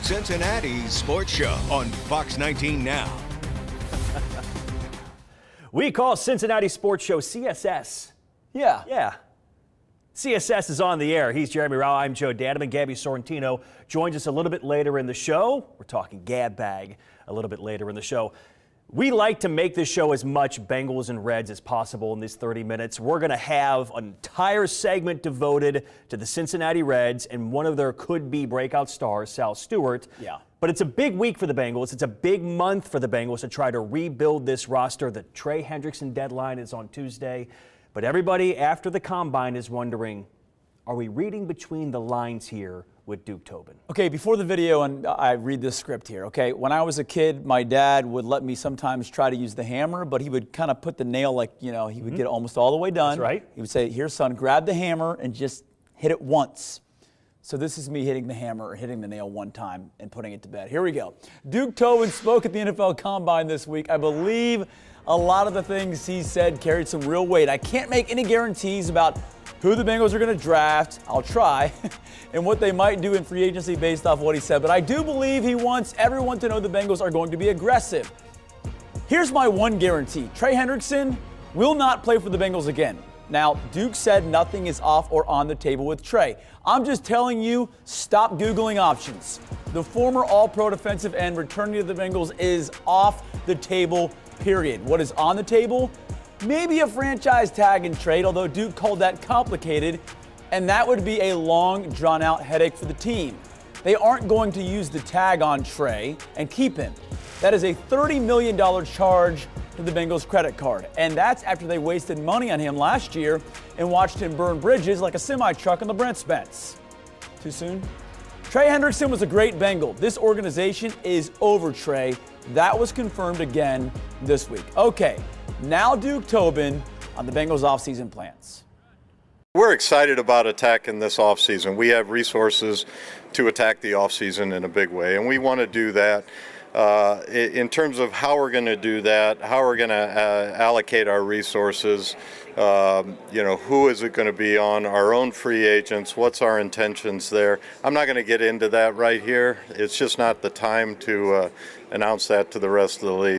Cincinnati Sports Show on Fox 19 now. We call Cincinnati Sports Show CSS. Yeah. CSS is on the air. He's Jeremy Rao. I'm Joe Danneman. Gabby Sorrentino joins us a little bit later in the show. We're talking Gab Bag a little bit later in the show. We like to make this show as much Bengals and Reds as possible in these 30 minutes. We're going to have an entire segment devoted to the Cincinnati Reds and one of their could-be breakout stars, Sal Stewart. Yeah. But it's a big week for the Bengals. It's a big month for the Bengals to try to rebuild this roster. The Trey Hendrickson deadline is on Tuesday. But everybody after the Combine is wondering, are we reading between the lines here with Duke Tobin? Okay, before the video, and I read this script here, okay? When I was a kid, my dad would let me sometimes try to use the hammer, but he would kind of put the nail like, he would get almost all the way done. That's right. He would say, here, son, grab the hammer and just hit it once. So this is me hitting the hammer or hitting the nail one time and putting it to bed. Here we go. Duke Tobin spoke at the NFL Combine this week. I believe a lot of the things he said carried some real weight. I can't make any guarantees about who the Bengals are going to draft. I'll try. And what they might do in free agency based off what he said. But I do believe he wants everyone to know the Bengals are going to be aggressive. Here's my one guarantee. Trey Hendrickson will not play for the Bengals again. Now, Duke said nothing is off or on the table with Trey. I'm just telling you, stop Googling options. The former All-Pro defensive end returning to the Bengals is off the table, period. What is on the table? Maybe a franchise tag and trade, although Duke called that complicated, and that would be a long, drawn-out headache for the team. They aren't going to use the tag on Trey and keep him. That is a $30 million charge to the Bengals credit card, and that's after they wasted money on him last year and watched him burn bridges like a semi-truck on the Brent Spence. Too soon? Trey Hendrickson was a great Bengal. This organization is over Trey. That was confirmed again this week. Okay, now Duke Tobin on the Bengals offseason plans. We're excited about attacking this offseason. We have resources to attack the offseason in a big way, and we want to do that. In terms of how we're going to do that, how we're going to allocate our resources, who is it going to be on, our own free agents, what's our intentions there. I'm not going to get into that right here. It's just not the time to announce that to the rest of the league.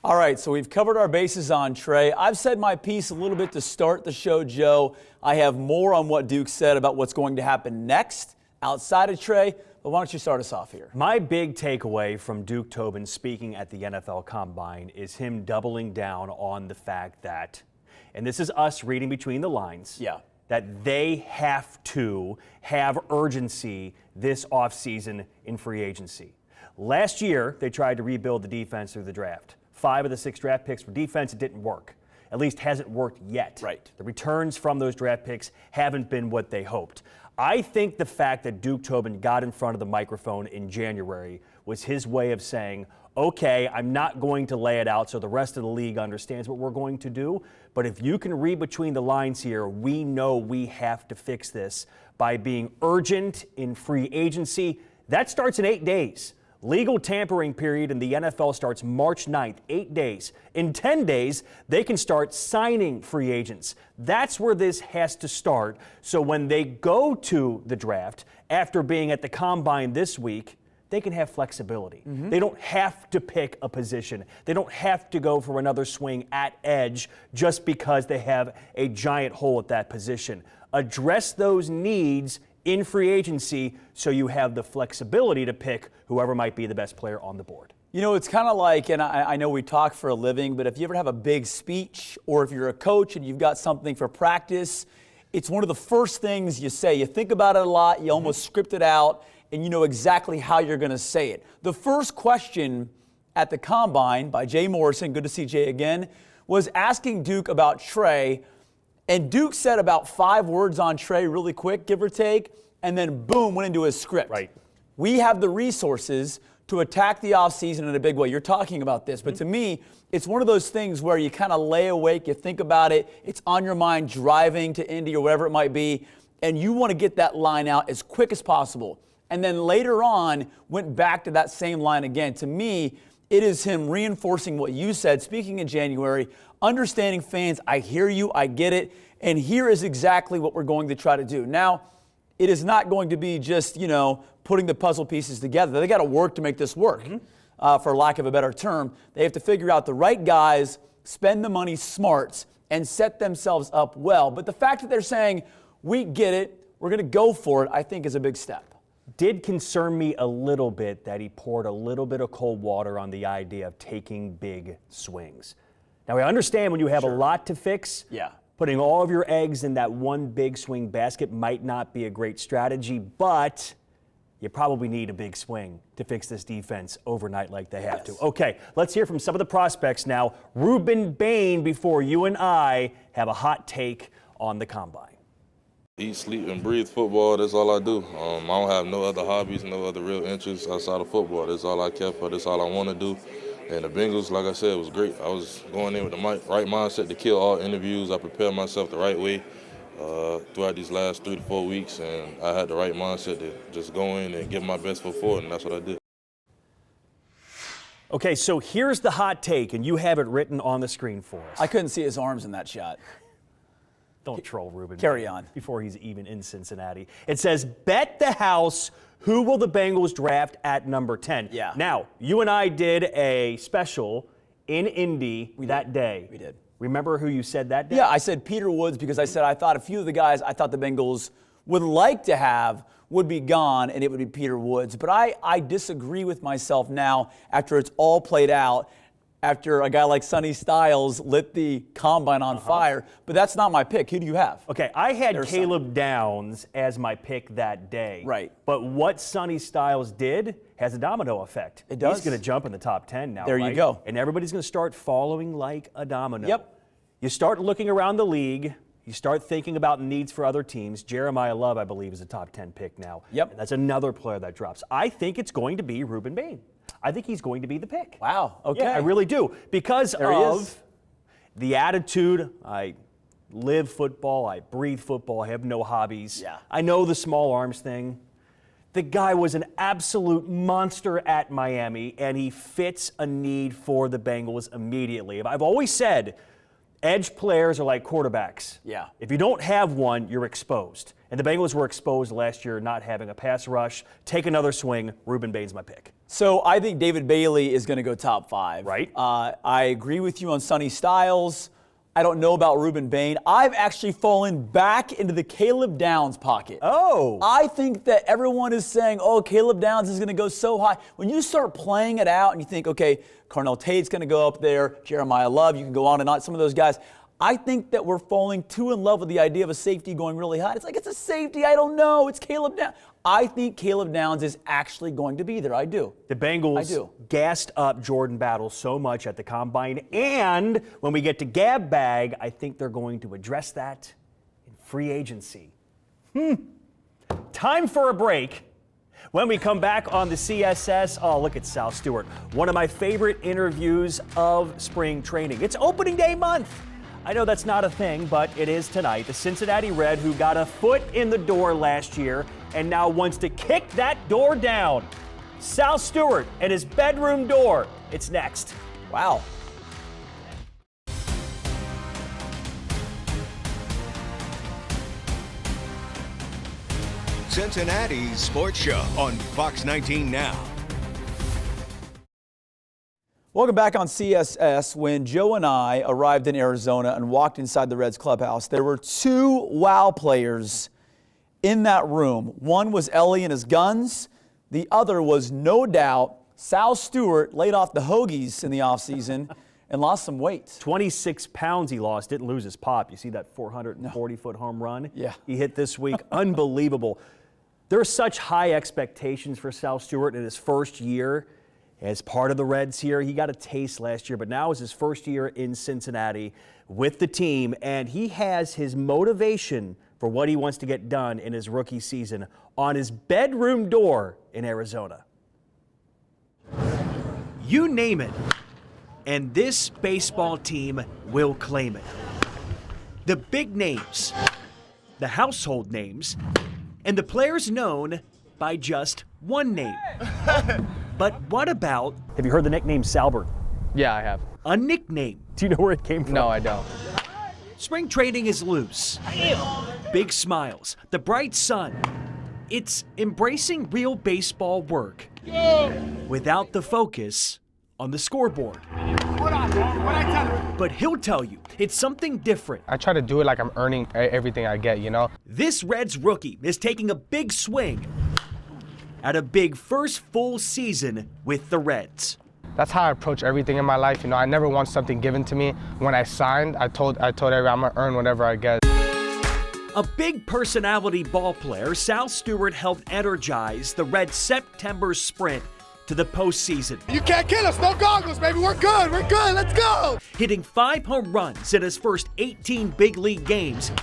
All right, so we've covered our bases on Trey. I've said my piece a little bit to start the show, Joe. I have more on what Duke said about what's going to happen next outside of Trey. But why don't you start us off here? My big takeaway from Duke Tobin speaking at the NFL Combine is him doubling down on the fact that, and this is us reading between the lines, that they have to have urgency this offseason in free agency. Last year, they tried to rebuild the defense through the draft. 5 of the 6 draft picks for defense, it didn't work. At least hasn't worked yet. Right. The returns from those draft picks haven't been what they hoped. I think the fact that Duke Tobin got in front of the microphone in January was his way of saying, okay, I'm not going to lay it out so the rest of the league understands what we're going to do, but if you can read between the lines here, we know we have to fix this by being urgent in free agency. That starts in 8 days. Legal tampering period in the NFL starts March 9th, 8 days. In 10 days, they can start signing free agents. That's where this has to start. So when they go to the draft, after being at the Combine this week, they can have flexibility. They don't have to pick a position. They don't have to go for another swing at edge just because they have a giant hole at that position. Address those needs in free agency so you have the flexibility to pick whoever might be the best player on the board. You know, it's kind of like, and I know we talk for a living, but if you ever have a big speech or if you're a coach and you've got something for practice, it's one of the first things you say. You think about it a lot, you almost script it out, and you know exactly how you're going to say it. The first question at the Combine by Jay Morrison, good to see Jay again, was asking Duke about Trey. And Duke said about 5 words on Trey really quick, give or take, and then boom, went into his script. Right. We have the resources to attack the offseason in a big way. You're talking about this, but to me, it's one of those things where you kind of lay awake, you think about it, it's on your mind driving to Indy or wherever it might be, and you want to get that line out as quick as possible. And then later on, went back to that same line again. To me, it is him reinforcing what you said, speaking in January, understanding fans, I hear you, I get it, and here is exactly what we're going to try to do. Now, it is not going to be just, putting the puzzle pieces together. They got to work to make this work, for lack of a better term. They have to figure out the right guys, spend the money smart, and set themselves up well. But the fact that they're saying, we get it, we're going to go for it, I think is a big step. Did concern me a little bit that he poured a little bit of cold water on the idea of taking big swings. Now, I understand when you have a lot to fix, putting all of your eggs in that one big swing basket might not be a great strategy, but you probably need a big swing to fix this defense overnight like they have to. Okay, let's hear from some of the prospects now. Ruben Bain, before you and I have a hot take on the combine. Eat, sleep, and breathe football. That's all I do. I don't have no other hobbies, no other real interests outside of football. That's all I care for. That's all I want to do. And the Bengals, like I said, was great. I was going in with the right mindset to kill all interviews. I prepared myself the right way throughout these last 3 to 4 weeks, and I had the right mindset to just go in and give my best foot forward, and that's what I did. Okay, so here's the hot take, and you have it written on the screen for us. I couldn't see his arms in that shot. Don't troll Ruben. Carry on. Before he's even in Cincinnati. It says, bet the house, who will the Bengals draft at number 10? Yeah. Now, you and I did a special in Indy that day. We did. Remember who you said that day? Yeah, I said Peter Woods because I said I thought a few of the guys I thought the Bengals would like to have would be gone, and it would be Peter Woods. But I disagree with myself now after it's all played out, after a guy like Sonny Styles lit the combine on fire. But that's not my pick. Who do you have? Okay, I had Caleb Downs as my pick that day. Right. But what Sonny Styles did has a domino effect. It does. He's going to jump in the top 10 now, There you go. And everybody's going to start following like a domino. Yep. You start looking around the league. You start thinking about needs for other teams. Jeremiah Love, I believe, is a top 10 pick now. Yep. And that's another player that drops. I think it's going to be Ruben Bain. I think he's going to be the pick. Wow. Okay. Yeah, I really do. Because of the attitude. I live football. I breathe football. I have no hobbies. Yeah. I know the small arms thing. The guy was an absolute monster at Miami, and he fits a need for the Bengals immediately. I've always said edge players are like quarterbacks. Yeah. If you don't have one, you're exposed. And the Bengals were exposed last year not having a pass rush. Take another swing. Ruben Bain's my pick. So I think David Bailey is going to go top 5. Right. I agree with you on Sonny Styles. I don't know about Ruben Bain. I've actually fallen back into the Caleb Downs pocket. Oh. I think that everyone is saying, oh, Caleb Downs is going to go so high. When you start playing it out and you think, okay, Carnell Tate's going to go up there, Jeremiah Love, you can go on and on, some of those guys. I think that we're falling too in love with the idea of a safety going really high. It's like, it's a safety, I don't know, it's Caleb Downs. I think Caleb Downs is actually going to be there. I do. The Bengals gassed up Jordan Battle so much at the combine, and when we get to Gab Bag, I think they're going to address that in free agency. Time for a break. When we come back on the CSS, oh, look at Sal Stewart. One of my favorite interviews of spring training. It's opening day month. I know that's not a thing, but it is tonight. The Cincinnati Red, who got a foot in the door last year and now wants to kick that door down. Sal Stewart and his bedroom door. It's next. Wow. Cincinnati's Sports Show on Fox 19 Now. Welcome back on CSS. When Joe and I arrived in Arizona and walked inside the Reds clubhouse, there were 2 WOW players in that room. One was Ellie and his guns. The other was, no doubt, Sal Stewart, laid off the hoagies in the offseason and lost some weight. 26 pounds he lost, didn't lose his pop. You see that 440-foot home run he hit this week? Unbelievable. There are such high expectations for Sal Stewart in his first year as part of the Reds here. He got a taste last year, but now is his first year in Cincinnati with the team, and he has his motivation for what he wants to get done in his rookie season on his bedroom door in Arizona. You name it, and this baseball team will claim it. The big names, the household names, and the players known by just one name. But what about, have you heard the nickname Salbert? Yeah, I have. A nickname. Do you know where it came from? No, I don't. Spring training is loose. Big smiles, the bright sun, It's embracing real baseball work without the focus on the scoreboard. But he'll tell you, it's something different. I try to do it like I'm earning everything I get, you know? This Reds rookie is taking a big swing at a big first full season with the Reds. That's how I approach everything in my life. You know, I never want something given to me. When I signed, I told everyone I'm gonna earn whatever I get. A big personality ball player, Sal Stewart helped energize the Reds' September sprint to the postseason. You can't kill us, no goggles, baby, we're good, let's go! Hitting 5 home runs in his first 18 big league games,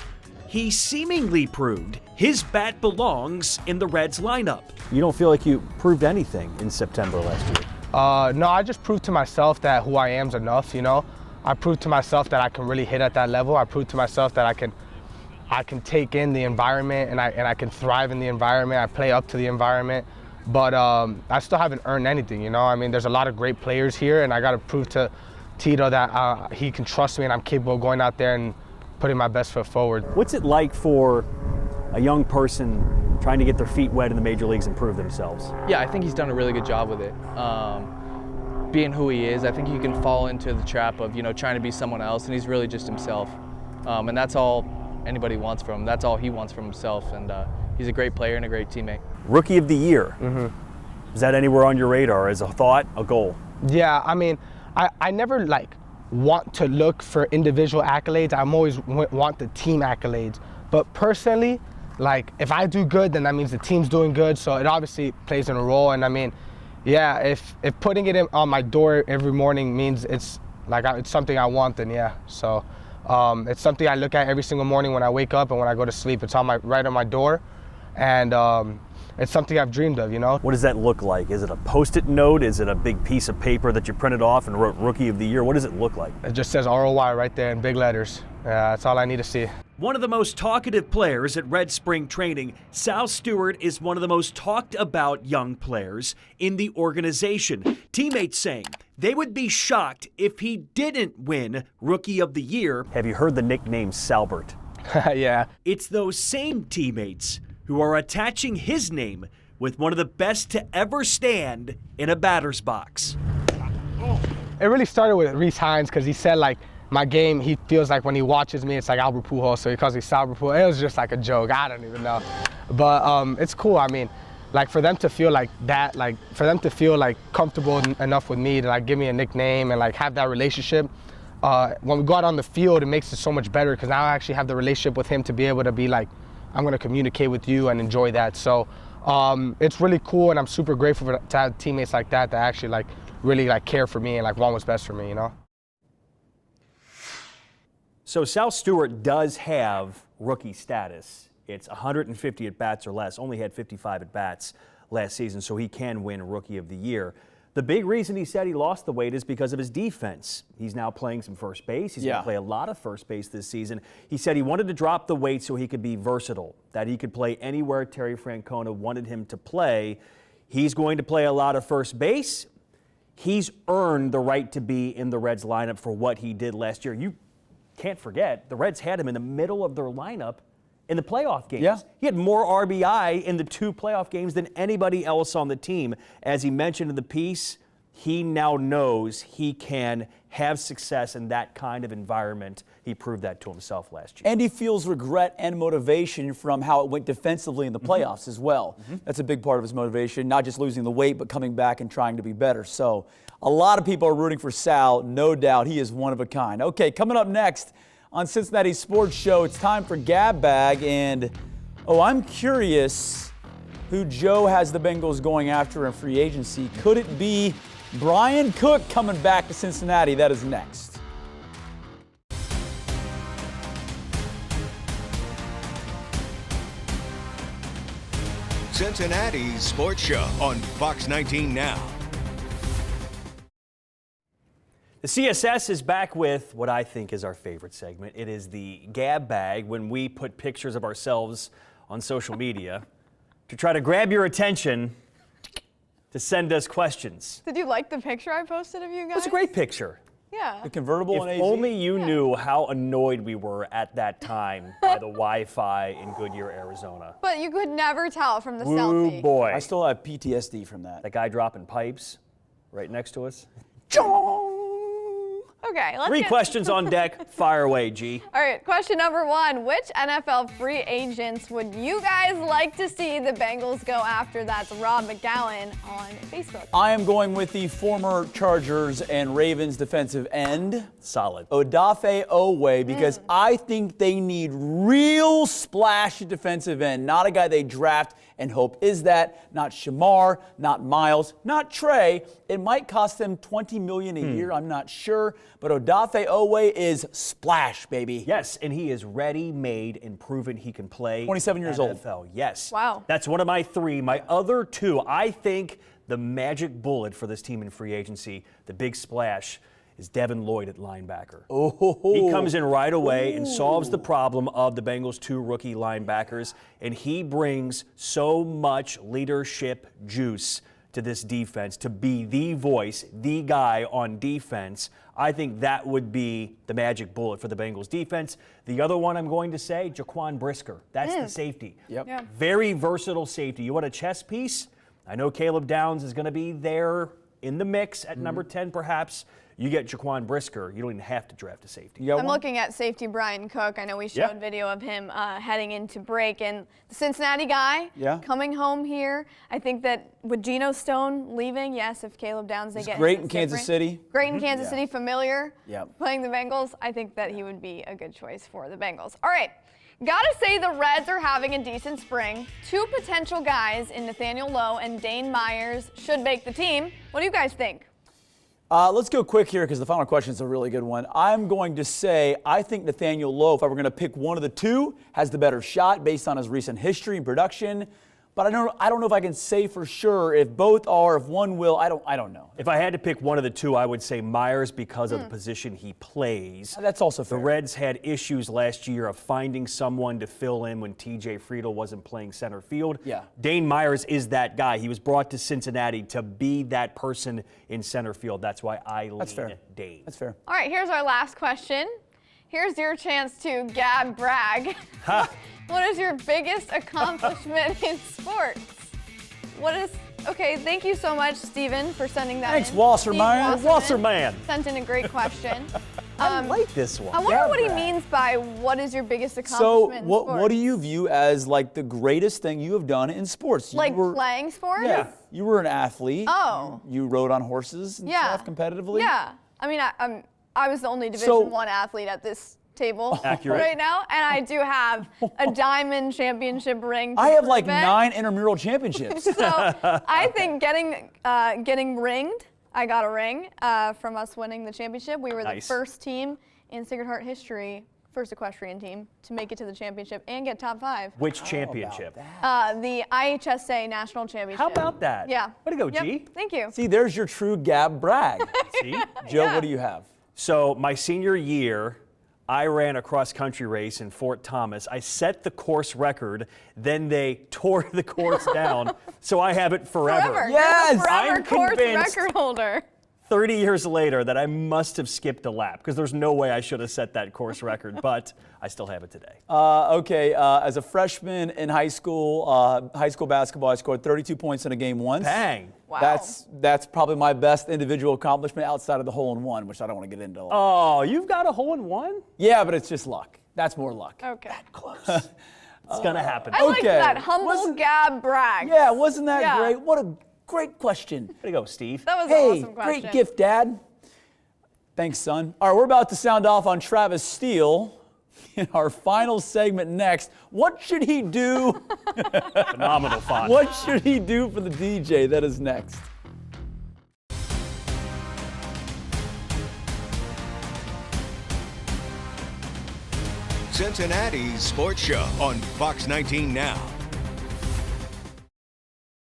he seemingly proved his bat belongs in the Reds lineup. You don't feel like you proved anything in September last year? No, I just proved to myself that who I am is enough, you know? I proved to myself that I can really hit at that level. I proved to myself that I can take in the environment and I can thrive in the environment. I play up to the environment, but I still haven't earned anything, you know? I mean, there's a lot of great players here, and I got to prove to Tito that he can trust me and I'm capable of going out there and putting my best foot forward. What's it like for a young person trying to get their feet wet in the major leagues and prove themselves? Yeah, I think he's done a really good job with it. Being who he is, I think he can fall into the trap of, you know, trying to be someone else, and he's really just himself. And that's all anybody wants from him. That's all he wants from himself, and he's a great player and a great teammate. Rookie of the year. Is that anywhere on your radar as a thought, a goal? Yeah, I mean, I never want to look for individual accolades. I'm always want the team accolades. But personally, if I do good, then that means the team's doing good. So it obviously plays in a role. And I mean, yeah, if putting it on my door every morning means it's something I want, then yeah. So it's something I look at every single morning when I wake up and when I go to sleep. It's right on my door, and it's something I've dreamed of, you know. What does that look like? Is it a Post-it note? Is it a big piece of paper that you printed off and wrote Rookie of the Year? What does it look like? It just says ROI right there in big letters. Yeah, that's all I need to see. One of the most talkative players at Red Spring Training, Sal Stewart is one of the most talked about young players in the organization. Teammates saying they would be shocked if he didn't win Rookie of the Year. Have you heard the nickname Salbert? Yeah. It's those same teammates who are attaching his name with one of the best to ever stand in a batter's box. It really started with Reese Hines because he said my game, he feels like when he watches me, it's like Albert Pujols, so he calls me Salbert Pujols. It was just like a joke, I don't even know. But it's cool, I mean, for them to feel like that, for them to feel comfortable enough with me to give me a nickname and have that relationship, when we go out on the field, it makes it so much better because now I actually have the relationship with him to be able to be I'm gonna communicate with you and enjoy that. So it's really cool, and I'm super grateful to have teammates like that actually really care for me and want what's best for me, you know? So Sal Stewart does have rookie status. It's 150 at-bats or less, only had 55 at-bats last season, so he can win Rookie of the Year. The big reason he said he lost the weight is because of his defense. He's now playing some first base. He's going to play a lot of first base this season. He said he wanted to drop the weight so he could be versatile, that he could play anywhere Terry Francona wanted him to play. He's going to play a lot of first base. He's earned the right to be in the Reds lineup for what he did last year. You can't forget, the Reds had him in the middle of their lineup in the playoff games. Yeah. He had more RBI in the 2 playoff games than anybody else on the team. As he mentioned in the piece, he now knows he can have success in that kind of environment. He proved that to himself last year. And he feels regret and motivation from how it went defensively in the playoffs as well. That's a big part of his motivation, not just losing the weight, but coming back and trying to be better. So a lot of people are rooting for Sal, no doubt. He is one of a kind. Okay, coming up next on Cincinnati Sports Show, it's time for Gab Bag. And, I'm curious who Joe has the Bengals going after in free agency. Could it be Brian Cook coming back to Cincinnati? That is next. Cincinnati's Sports Show on Fox 19 now. The CSS is back with what I think is our favorite segment. It is the Gab Bag, when we put pictures of ourselves on social media to try to grab your attention to send us questions. Did you like the picture I posted of you guys? It was a great picture. Yeah. The convertible If and AZ. only you knew how annoyed we were at that time by the Wi-Fi in Goodyear, Arizona. But you could never tell from the Woo selfie. boy. I still have PTSD from that. That guy dropping pipes right next to us. Okay, let's 3 get questions on deck. Fire away, G. All right, question number 1. Which NFL free agents would you guys like to see the Bengals go after? That's Rob McGowan on Facebook. I am going with the former Chargers and Ravens defensive end, Solid. Odafe Owe, because I think they need real splashy defensive end, not a guy they draft and hope is that, not Shamar, not Miles, not Trey. It might cost them $20 million a year, I'm not sure, but Odafe Owe is splash, baby. Yes, and he is ready-made and proven he can play 27 years old. NFL. Yes. Wow. That's one of my 3. My other 2, I think the magic bullet for this team in free agency, the big splash, is Devin Lloyd at linebacker. He comes in right away and solves the problem of the Bengals' 2 rookie linebackers, and he brings so much leadership juice to this defense to be the voice, the guy on defense. I think that would be the magic bullet for the Bengals defense. The other one I'm going to say, Jaquan Brisker. That's the safety. Yep. Yeah. Very versatile safety. You want a chess piece? I know Caleb Downs is going to be there in the mix at number 10 perhaps. You get Jaquan Brisker, you don't even have to draft a safety. I'm looking at safety Brian Cook. I know we showed video of him heading into break. And the Cincinnati guy coming home here. I think that with Geno Stone leaving, yes, if Caleb Downs, they get great him, in it's Kansas different. City. Great in Kansas City, familiar Yep. playing the Bengals. I think that he would be a good choice for the Bengals. All right. Gotta say the Reds are having a decent spring. 2 potential guys in Nathaniel Lowe and Dane Myers should make the team. What do you guys think? Let's go quick here because the final question is a really good one. I'm going to say I think Nathaniel Lowe, if I were going to pick one of the 2, has the better shot based on his recent history and production. But I don't know if I can say for sure if both are, if one will. I don't know. If I had to pick one of the 2, I would say Myers because of the position he plays. That's also fair. The Reds had issues last year of finding someone to fill in when TJ Friedel wasn't playing center field. Yeah. Dane Myers is that guy. He was brought to Cincinnati to be that person in center field. That's why I lean Dane. That's fair. All right, here's our last question. Here's your chance to Gab Brag. What is your biggest accomplishment in sports? Okay, thank you so much, Steven, for sending that Thanks, in. Wasserman. Steve Wasserman. sent in a great question. I like this one. I wonder Gab what he Brag. means by what is your biggest So accomplishment in sports? what do you view as like the greatest thing you have done in sports? Like playing sports? Yeah. You were an athlete. Oh. You rode on horses and stuff competitively? Yeah. I mean, I was the only Division I athlete at this table right now, and I do have a diamond championship ring. I have like prove it. 9 intramural championships. So I think getting ringed, I got a ring from us winning the championship. We were the first team in Sacred Heart history, first equestrian team, to make it to the championship and get top 5. Which championship? The IHSA National Championship. How about that? Yeah. Way to go, G. Thank you. See, there's your true Gab Brag. See? Joe, what do you have? So my senior year, I ran a cross-country race in Fort Thomas. I set the course record, then they tore the course down, so I have it forever. Yes! You're the forever I'm course convinced. record holder. 30 years later that I must have skipped a lap because there's no way I should have set that course record, but I still have it today. As a freshman in high school basketball, I scored 32 points in a game once. Bang. Wow. That's probably my best individial accomplishment outside of the hole-in-one, which I don't want to get into. Oh, you've got a hole-in-one? Yeah, but it's just luck. That's more luck. Okay. Close. It's going to happen. I like Okay. that humble Gab Brag. Yeah, wasn't that Yeah. great? What a great question. Way to go, Steve. That was Hey, an awesome question. great gift, Dad. Thanks, son. All right, we're about to sound off on Travis Steele in our final segment next. What should he do? Phenomenal font. What should he do for the DJ? That is next. Cincinnati's Sports Show on Fox 19 Now.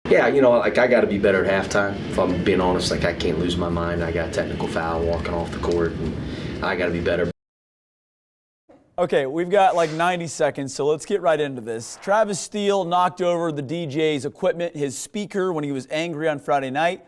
Yeah, I got to be better at halftime. If I'm being honest, I can't lose my mind. I got a technical foul walking off the court, and I got to be better. Okay, we've got like 90 seconds, so let's get right into this. Travis Steele knocked over the DJ's equipment, his speaker, when he was angry on Friday night.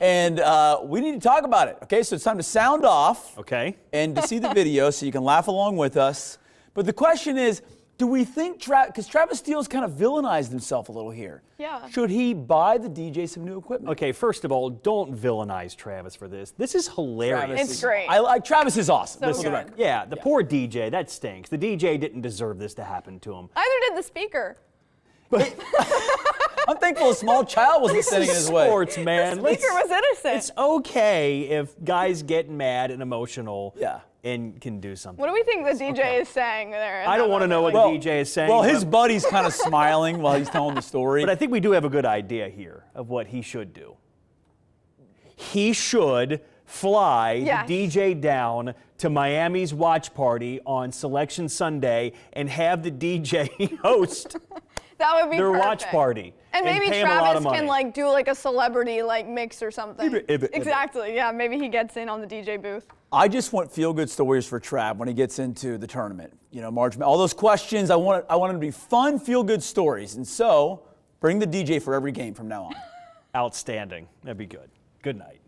And we need to talk about it. Okay, so it's time to sound off. Okay. And to see the video so you can laugh along with us. But the question is, do we think, because Travis Steele's kind of villainized himself a little here. Yeah. Should he buy the DJ some new equipment? Okay, first of all, don't villainize Travis for this. This is hilarious. It's great. Travis is awesome. So good. Yeah, the poor DJ, that stinks. The DJ didn't deserve this to happen to him. Either did the speaker. I'm thankful a small child wasn't standing in his way. Sports, man. The speaker was innocent. It's okay if guys get mad and emotional Yeah. and can do something. What do we think the DJ is saying there? I don't want to know what the DJ is saying. Well, his buddy's kind of smiling while he's telling the story. But I think we do have a good idea here of what he should do. He should fly the DJ down to Miami's watch party on Selection Sunday and have the DJ host that would be their perfect. watch party. And maybe pay him a lot of Travis money. can like do like a celebrity like mix or something. Exactly. Yeah, maybe he gets in on the DJ booth. I just want feel-good stories for Trav when he gets into the tournament. You know, March, all those questions, I want them to be fun, feel-good stories. And so, bring the DJ for every game from now on. Outstanding. That'd be good. Good night.